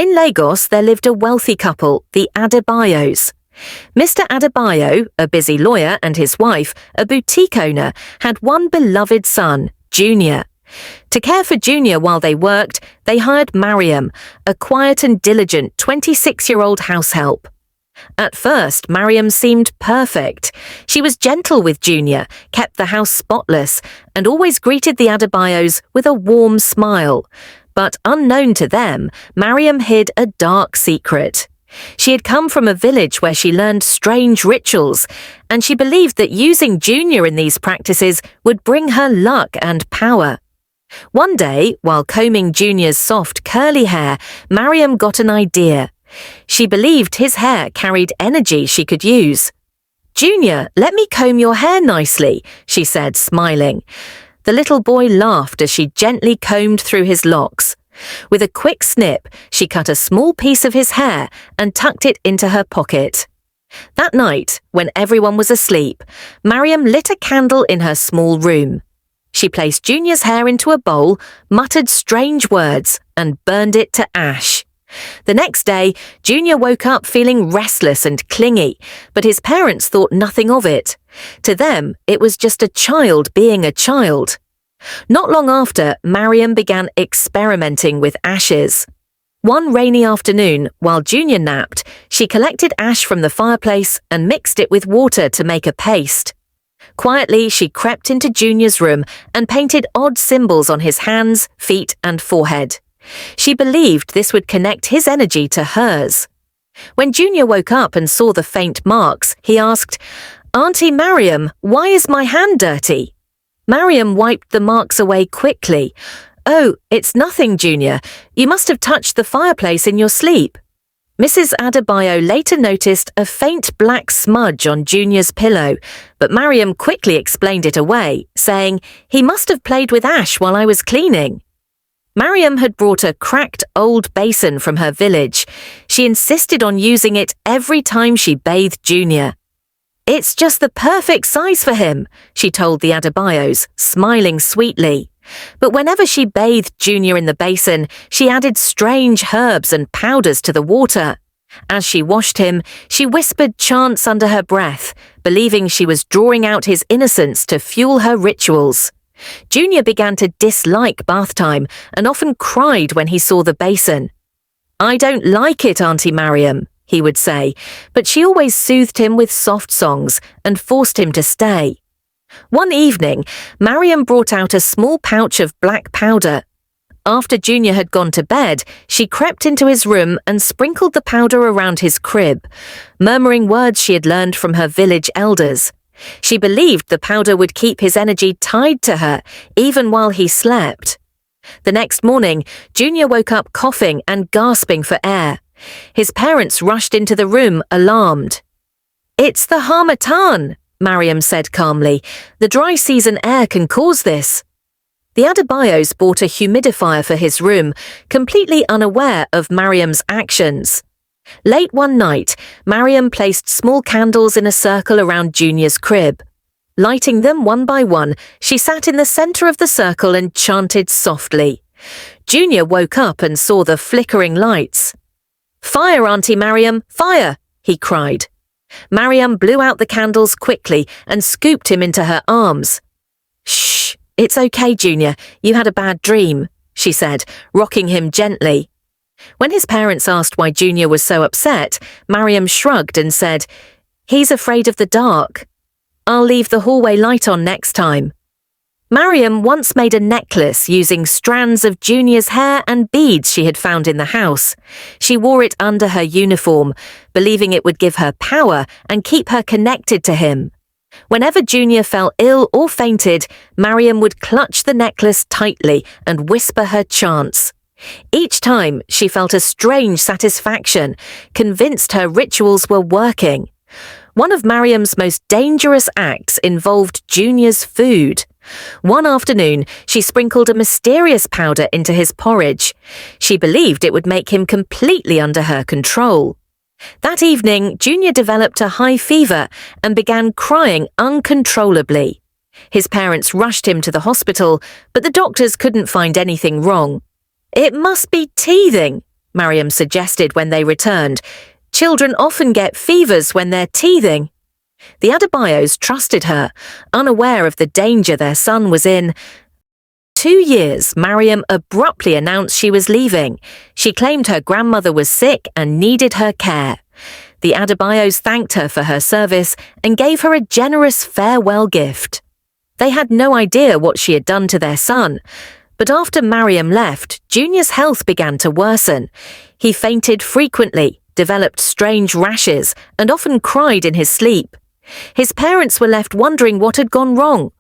In Lagos, there lived a wealthy couple, the Adebayos. Mr. Adebayo, a busy lawyer, and his wife, a boutique owner, had one beloved son, Junior. To care for Junior while they worked, they hired Mariam, a quiet and diligent 26-year-old househelp. At first, Mariam seemed perfect. She was gentle with Junior, kept the house spotless, and always greeted the Adebayos with a warm smile. But unknown to them, Mariam hid a dark secret. She had come from a village where she learned strange rituals, and she believed that using Junior in these practices would bring her luck and power. One day, while combing Junior's soft, curly hair, Mariam got an idea. She believed his hair carried energy she could use. "Junior, let me comb your hair nicely," she said, smiling. The little boy laughed as she gently combed through his locks. With a quick snip, she cut a small piece of his hair and tucked it into her pocket. That night, when everyone was asleep, Mariam lit a candle in her small room. She placed Junior's hair into a bowl, muttered strange words, and burned it to ash. The next day, Junior woke up feeling restless and clingy, but his parents thought nothing of it. To them, it was just a child being a child. Not long after, Mariam began experimenting with ashes. One rainy afternoon, while Junior napped, she collected ash from the fireplace and mixed it with water to make a paste. Quietly, she crept into Junior's room and painted odd symbols on his hands, feet, and forehead. She believed this would connect his energy to hers. When Junior woke up and saw the faint marks, he asked, "Auntie Mariam, why is my hand dirty?" Mariam wiped the marks away quickly. "Oh, it's nothing, Junior. You must have touched the fireplace in your sleep." Mrs. Adebayo later noticed a faint black smudge on Junior's pillow, but Mariam quickly explained it away, saying, "He must have played with ash while I was cleaning." Mariam had brought a cracked old basin from her village. She insisted on using it every time she bathed Junior. "It's just the perfect size for him," she told the Adebayos, smiling sweetly. But whenever she bathed Junior in the basin, she added strange herbs and powders to the water. As she washed him, she whispered chants under her breath, believing she was drawing out his innocence to fuel her rituals. Junior began to dislike bath time and often cried when he saw the basin. "I don't like it, Auntie Mariam," he would say, but she always soothed him with soft songs and forced him to stay. One evening, Mariam brought out a small pouch of black powder. After Junior had gone to bed, she crept into his room and sprinkled the powder around his crib, murmuring words she had learned from her village elders. She believed the powder would keep his energy tied to her, even while he slept. The next morning, Junior woke up coughing and gasping for air. His parents rushed into the room, alarmed. "It's the harmattan," Mariam said calmly. "The dry season air can cause this." The Adebayos bought a humidifier for his room, completely unaware of Mariam's actions. Late one night, Mariam placed small candles in a circle around Junior's crib. Lighting them one by one, she sat in the center of the circle and chanted softly. Junior woke up and saw the flickering lights. "Fire, Auntie Mariam, fire!" he cried. Mariam blew out the candles quickly and scooped him into her arms. "Shh, it's okay, Junior. You had a bad dream," she said, rocking him gently. When his parents asked why Junior was so upset, Mariam shrugged and said, "He's afraid of the dark. I'll leave the hallway light on next time." Mariam once made a necklace using strands of Junior's hair and beads she had found in the house. She wore it under her uniform, believing it would give her power and keep her connected to him. Whenever Junior fell ill or fainted, Mariam would clutch the necklace tightly and whisper her chants. Each time, she felt a strange satisfaction, convinced her rituals were working. One of Mariam's most dangerous acts involved Junior's food. One afternoon, she sprinkled a mysterious powder into his porridge. She believed it would make him completely under her control. That evening, Junior developed a high fever and began crying uncontrollably. His parents rushed him to the hospital, but the doctors couldn't find anything wrong. "It must be teething," Mariam suggested when they returned. Children often get fevers when they're teething. The Adebayos trusted her, unaware of the danger their son was in. 2 years, Mariam abruptly announced she was leaving. She claimed her grandmother was sick and needed her care. The Adebayos thanked her for her service and gave her a generous farewell gift. They had no idea what she had done to their son, but after Mariam left, Junior's health began to worsen. He fainted frequently, developed strange rashes, and often cried in his sleep. His parents were left wondering what had gone wrong.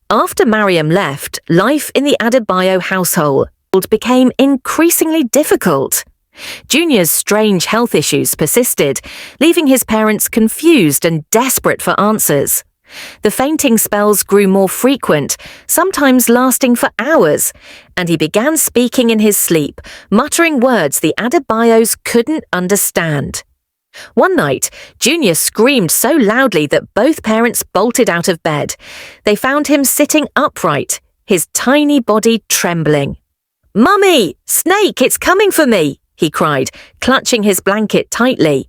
After Mariam left, life in the Adebayo household became increasingly difficult. Junior's strange health issues persisted, leaving his parents confused and desperate for answers. The fainting spells grew more frequent, sometimes lasting for hours, and he began speaking in his sleep, muttering words the Adebayos couldn't understand. One night, Junior screamed so loudly that both parents bolted out of bed. They found him sitting upright, his tiny body trembling. "Mummy! Snake, it's coming for me!" he cried, clutching his blanket tightly.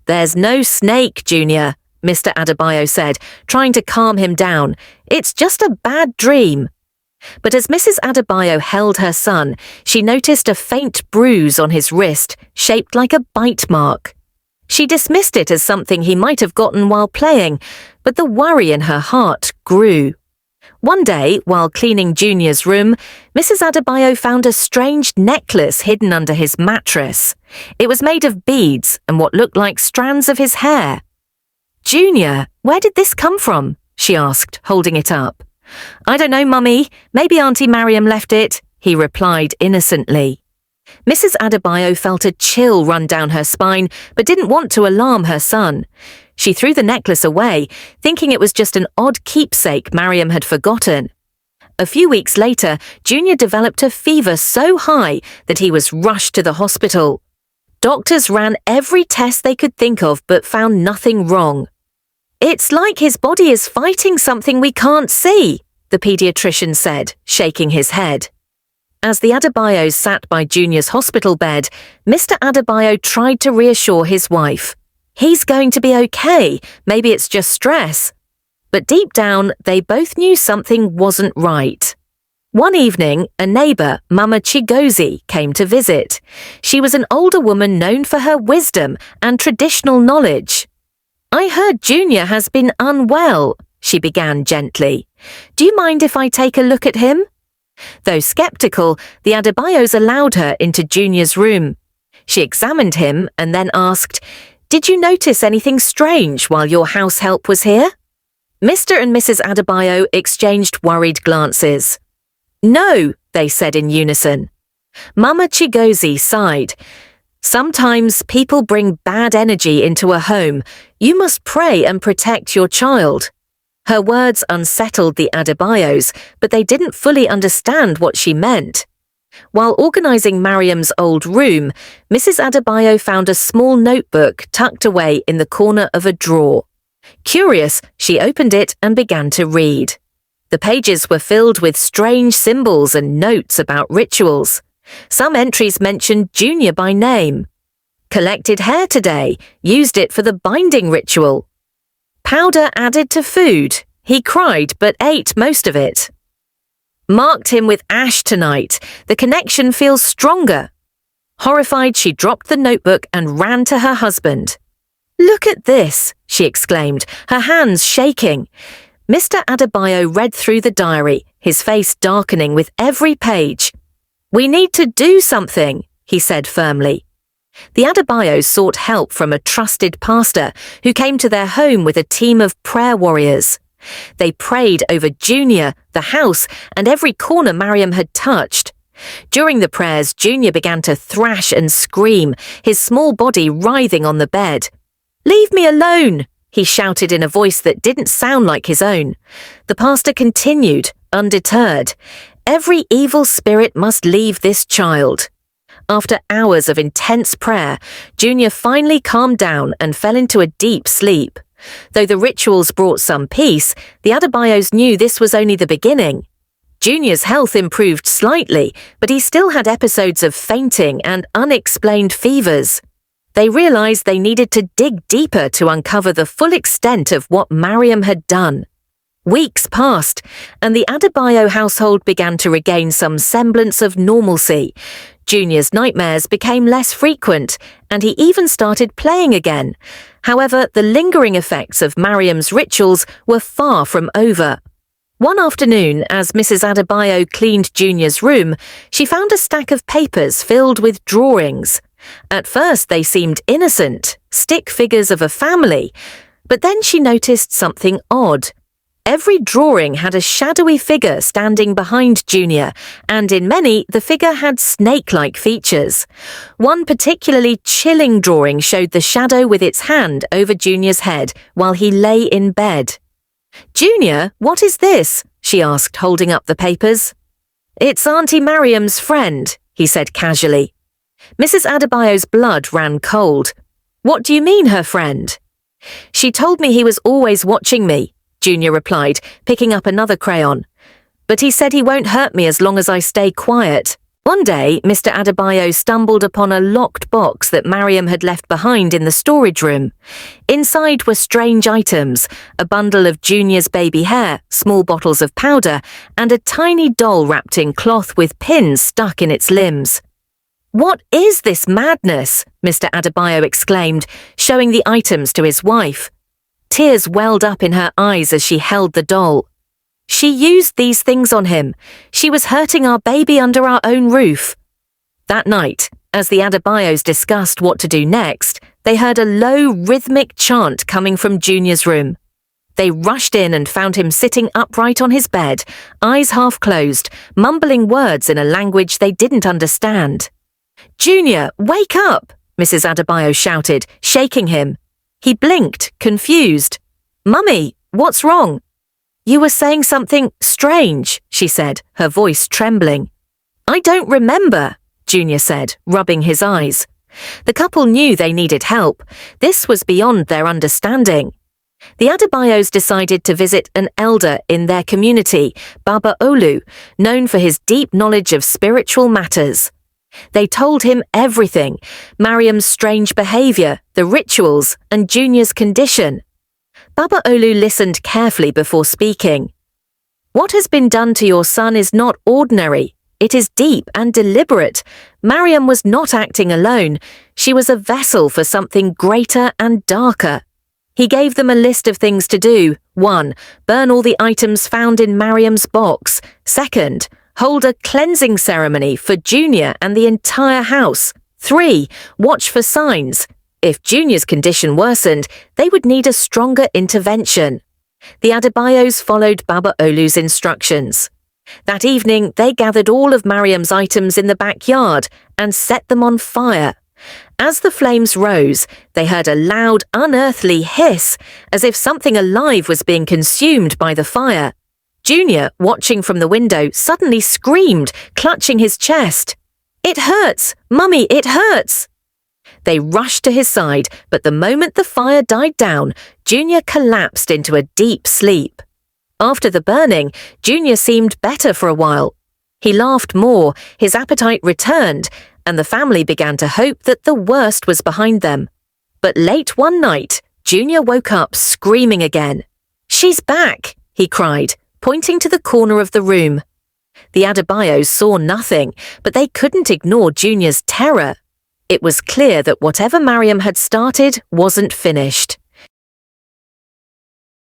"There's no snake, Junior," Mr. Adebayo said, trying to calm him down. "It's just a bad dream." But as Mrs. Adebayo held her son, she noticed a faint bruise on his wrist, shaped like a bite mark. She dismissed it as something he might have gotten while playing, but the worry in her heart grew. One day, while cleaning Junior's room, Mrs. Adebayo found a strange necklace hidden under his mattress. It was made of beads and what looked like strands of his hair. "Junior, where did this come from?" she asked, holding it up. "I don't know, Mummy. Maybe Auntie Mariam left it," he replied innocently. Mrs. Adebayo felt a chill run down her spine, but didn't want to alarm her son. She threw the necklace away, thinking it was just an odd keepsake Mariam had forgotten. A few weeks later, Junior developed a fever so high that he was rushed to the hospital. Doctors ran every test they could think of but found nothing wrong. "It's like his body is fighting something we can't see," the pediatrician said, shaking his head. As the Adebayos sat by Junior's hospital bed, Mr. Adebayo tried to reassure his wife. "He's going to be okay. Maybe it's just stress." But deep down, they both knew something wasn't right. One evening, a neighbor, Mama Chigozie, came to visit. She was an older woman known for her wisdom and traditional knowledge. "I heard Junior has been unwell," she began gently. "Do you mind if I take a look at him?" Though skeptical, the Adebayos allowed her into Junior's room. She examined him and then asked, "Did you notice anything strange while your house help was here?" Mr. and Mrs. Adebayo exchanged worried glances. "No," they said in unison. Mama Chigozie sighed. "Sometimes people bring bad energy into a home. You must pray and protect your child." Her words unsettled the Adebayos, but they didn't fully understand what she meant. While organizing Mariam's old room, Mrs. Adebayo found a small notebook tucked away in the corner of a drawer. Curious, she opened it and began to read. The pages were filled with strange symbols and notes about rituals. Some entries mentioned Junior by name. "Collected hair today, used it for the binding ritual. Powder added to food. He cried but ate most of it. Marked him with ash tonight. The connection feels stronger." Horrified, she dropped the notebook and ran to her husband. "Look at this," she exclaimed, her hands shaking. Mr. Adebayo read through the diary, his face darkening with every page. "We need to do something," he said firmly. The Adebayos sought help from a trusted pastor who came to their home with a team of prayer warriors. They prayed over Junior, the house, and every corner Mariam had touched. During the prayers, Junior began to thrash and scream, his small body writhing on the bed. "Leave me alone," he shouted in a voice that didn't sound like his own. The pastor continued, undeterred. "Every evil spirit must leave this child." After hours of intense prayer, Junior finally calmed down and fell into a deep sleep. Though the rituals brought some peace, the Adebayos knew this was only the beginning. Junior's health improved slightly, but he still had episodes of fainting and unexplained fevers. They realized they needed to dig deeper to uncover the full extent of what Mariam had done. Weeks passed, and the Adebayo household began to regain some semblance of normalcy. Junior's nightmares became less frequent, and he even started playing again. However, the lingering effects of Mariam's rituals were far from over. One afternoon, as Mrs. Adebayo cleaned Junior's room, she found a stack of papers filled with drawings. At first they seemed innocent, stick figures of a family, but then she noticed something odd. Every drawing had a shadowy figure standing behind Junior, and in many the figure had snake-like features. One particularly chilling drawing showed the shadow with its hand over Junior's head while he lay in bed. "Junior, what is this?" she asked, holding up the papers. "It's Auntie Mariam's friend," he said casually. Mrs. Adebayo's blood ran cold. "What do you mean, her friend?" "She told me he was always watching me," Junior replied, picking up another crayon. "But he said he won't hurt me as long as I stay quiet." One day, Mr. Adebayo stumbled upon a locked box that Mariam had left behind in the storage room. Inside were strange items, a bundle of Junior's baby hair, small bottles of powder, and a tiny doll wrapped in cloth with pins stuck in its limbs. "What is this madness?" Mr. Adebayo exclaimed, showing the items to his wife. Tears welled up in her eyes as she held the doll. "She used these things on him. She was hurting our baby under our own roof." That night, as the Adebayos discussed what to do next, they heard a low, rhythmic chant coming from Junior's room. They rushed in and found him sitting upright on his bed, eyes half closed, mumbling words in a language they didn't understand. "Junior, wake up!" Mrs. Adebayo shouted, shaking him. He blinked, confused. "Mummy, what's wrong?" "You were saying something strange," she said, her voice trembling. "I don't remember," Junior said, rubbing his eyes. The couple knew they needed help. This was beyond their understanding. The Adebayos decided to visit an elder in their community, Baba Olu, known for his deep knowledge of spiritual matters. They told him everything, Mariam's strange behavior, the rituals, and Junior's condition. Baba Olu listened carefully before speaking. "What has been done to your son is not ordinary. It is deep and deliberate. Mariam was not acting alone. She was a vessel for something greater and darker." He gave them a list of things to do. 1. Burn all the items found in Mariam's box. 2. Hold a cleansing ceremony for Junior and the entire house. 3. Watch for signs. If Junior's condition worsened, they would need a stronger intervention. The Adebayos followed Baba Olu's instructions. That evening, they gathered all of Mariam's items in the backyard and set them on fire. As the flames rose, they heard a loud, unearthly hiss, as if something alive was being consumed by the fire. Junior, watching from the window, suddenly screamed, clutching his chest. "It hurts! Mummy, it hurts!" They rushed to his side, but the moment the fire died down, Junior collapsed into a deep sleep. After the burning, Junior seemed better for a while. He laughed more, his appetite returned, and the family began to hope that the worst was behind them. But late one night, Junior woke up screaming again. "She's back!" he cried, pointing to the corner of the room. The Adebayos saw nothing, but they couldn't ignore Junior's terror. It was clear that whatever Mariam had started wasn't finished.